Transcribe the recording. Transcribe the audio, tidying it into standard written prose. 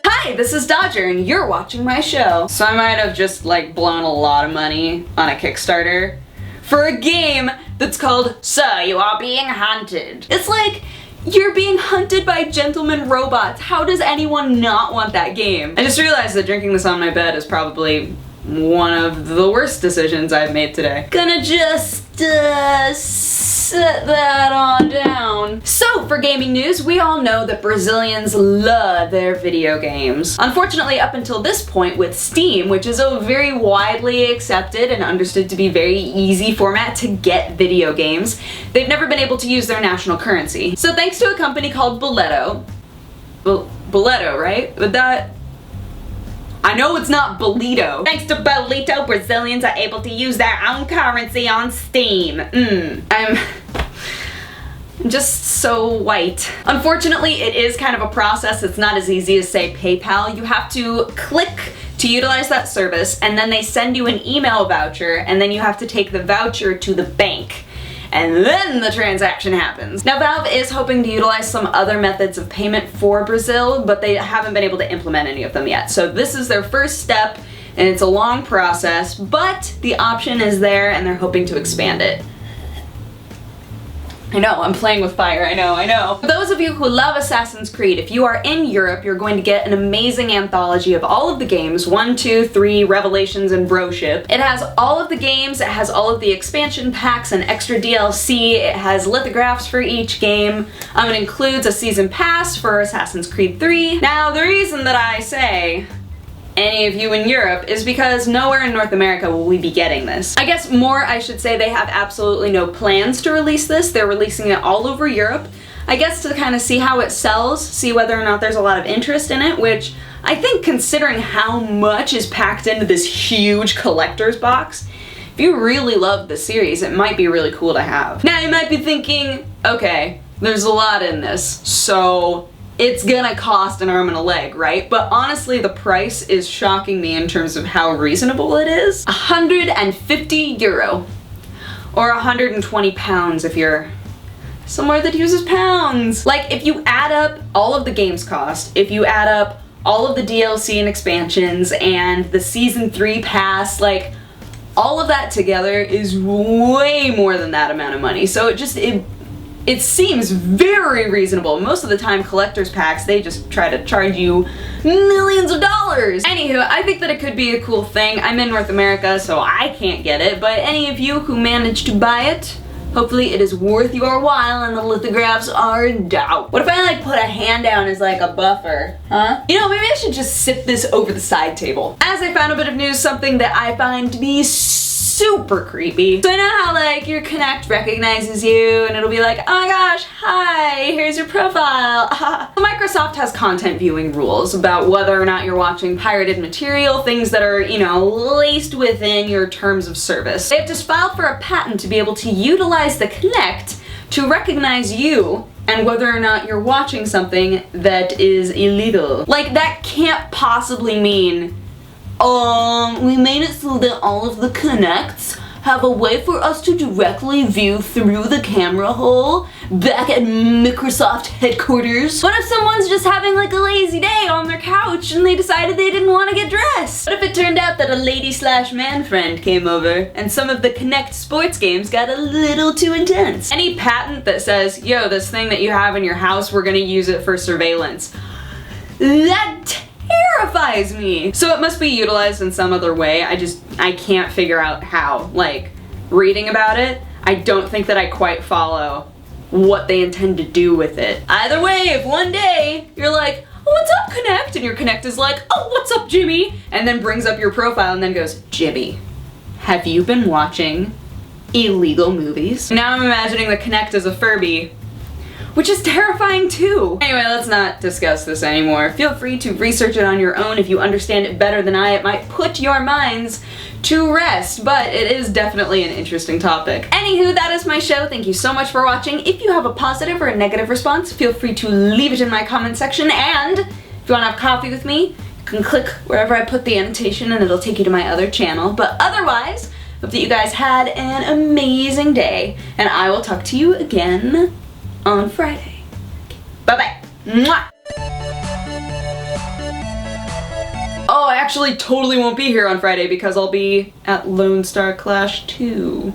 Hi, this is Dodger, and you're watching my show. So I might have just like blown a lot of money on a Kickstarter for a game that's called So You Are Being Hunted. It's like, you're being hunted by gentleman robots. How does anyone not want that game? I just realized that drinking this on my bed is probably one of the worst decisions I've made today. Gonna just set that on down. So for gaming news, we all know that Brazilians love their video games. Unfortunately, up until this point with Steam, which is a very widely accepted and understood to be very easy format to get video games, they've never been able to use their national currency. So thanks to a company called Boleto, right? But that, I know it's not Bolito. Thanks to Bolito, Brazilians are able to use their own currency on Steam. I'm just so white. Unfortunately, it is kind of a process. It's not as easy as, say, PayPal. You have to click to utilize that service, and then they send you an email voucher, and then you have to take the voucher to the bank. And then the transaction happens. Now Valve is hoping to utilize some other methods of payment for Brazil, but they haven't been able to implement any of them yet. So this is their first step, and it's a long process, but the option is there and they're hoping to expand it. I know, I'm playing with fire, I know. For those of you who love Assassin's Creed, if you are in Europe, you're going to get an amazing anthology of all of the games, 1, 2, 3, Revelations, and Broship. It has all of the games, it has all of the expansion packs and extra DLC, it has lithographs for each game, it includes a season pass for Assassin's Creed 3. Now, the reason that I say any of you in Europe is because nowhere in North America will we be getting this. I guess more, I should say, they have absolutely no plans to release this. They're releasing it all over Europe. I guess to kind of see how it sells, see whether or not there's a lot of interest in it, which I think considering how much is packed into this huge collector's box, if you really love the series, it might be really cool to have. Now you might be thinking, okay, there's a lot in this, so it's gonna cost an arm and a leg, right? But honestly, the price is shocking me in terms of how reasonable it is. 150 euro, or 120 pounds if you're somewhere that uses pounds. Like, if you add up all of the games cost, if you add up all of the DLC and expansions and the Season 3 pass, like, all of that together is way more than that amount of money. So it seems very reasonable. Most of the time, collector's packs, they just try to charge you millions of dollars. Anywho, I think that it could be a cool thing. I'm in North America, so I can't get it, but any of you who managed to buy it, hopefully it is worth your while and the lithographs are dope. What if I like put a hand down as like a buffer, huh? You know, maybe I should just sit this over the side table. As I found a bit of news, something that I find to be super creepy. So I know how like your Kinect recognizes you and it'll be like, oh my gosh, hi, here's your profile. Microsoft has content viewing rules about whether or not you're watching pirated material, things that are, you know, laced within your terms of service. They have just filed for a patent to be able to utilize the Kinect to recognize you and whether or not you're watching something that is illegal. Like, that can't possibly mean we made it so that all of the Kinects have a way for us to directly view through the camera hole back at Microsoft headquarters. What if someone's just having like a lazy day on their couch and they decided they didn't want to get dressed? What if it turned out that a lady/man friend came over and some of the Kinect sports games got a little too intense? Any patent that says, yo, this thing that you have in your house, we're gonna use it for surveillance, that terrifies me. So it must be utilized in some other way. I can't figure out how. Like, reading about it, I don't think that I quite follow what they intend to do with it. Either way, if one day you're like, oh, what's up, Kinect? And your Kinect is like, oh, what's up, Jimmy? And then brings up your profile and then goes, Jimmy, have you been watching illegal movies? Now I'm imagining the Kinect as a Furby, which is terrifying too. Anyway, let's not discuss this anymore. Feel free to research it on your own. If you understand it better than I, it might put your minds to rest, but it is definitely an interesting topic. Anywho, that is my show. Thank you so much for watching. If you have a positive or a negative response, feel free to leave it in my comment section, and if you want to have coffee with me, you can click wherever I put the annotation and it'll take you to my other channel. But otherwise, hope that you guys had an amazing day, and I will talk to you again on Friday. Bye-bye. Mwah! Oh, I actually totally won't be here on Friday because I'll be at Lone Star Clash 2.